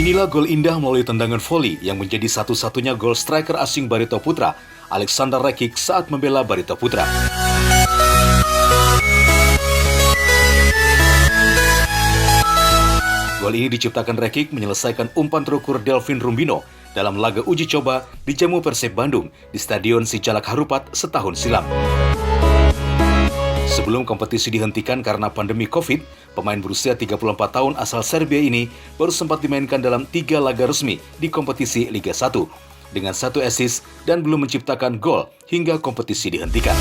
Inilah gol indah melalui tendangan voli yang menjadi satu-satunya gol striker asing Barito Putra, Alexander Rekik saat membela Barito Putra. Gol ini diciptakan Rekik menyelesaikan umpan terukur Delvin Rumbino dalam laga uji coba di jamu Persib Bandung di Stadion Sijalak Harupat setahun silam. Sebelum kompetisi dihentikan karena pandemi COVID, pemain berusia 34 tahun asal Serbia ini baru sempat dimainkan dalam 3 laga resmi di kompetisi Liga 1 dengan 1 assist dan belum menciptakan gol hingga kompetisi dihentikan.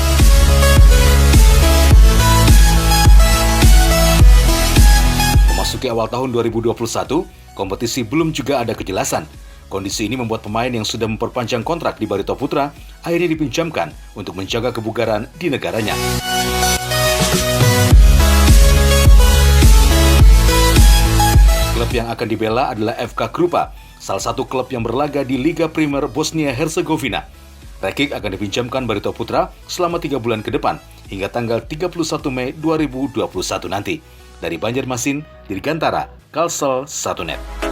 Memasuki awal tahun 2021, kompetisi belum juga ada kejelasan. Kondisi ini membuat pemain yang sudah memperpanjang kontrak di Barito Putra akhirnya dipinjamkan untuk menjaga kebugaran di negaranya. Klub yang akan dibela adalah FK Krupa, salah satu klub yang berlaga di Liga Primer Bosnia-Herzegovina. Rekik akan dipinjamkan Barito Putra selama 3 bulan ke depan, hingga tanggal 31 Mei 2021 nanti. Dari Banjarmasin, Dirgantara, Kalsel 1net.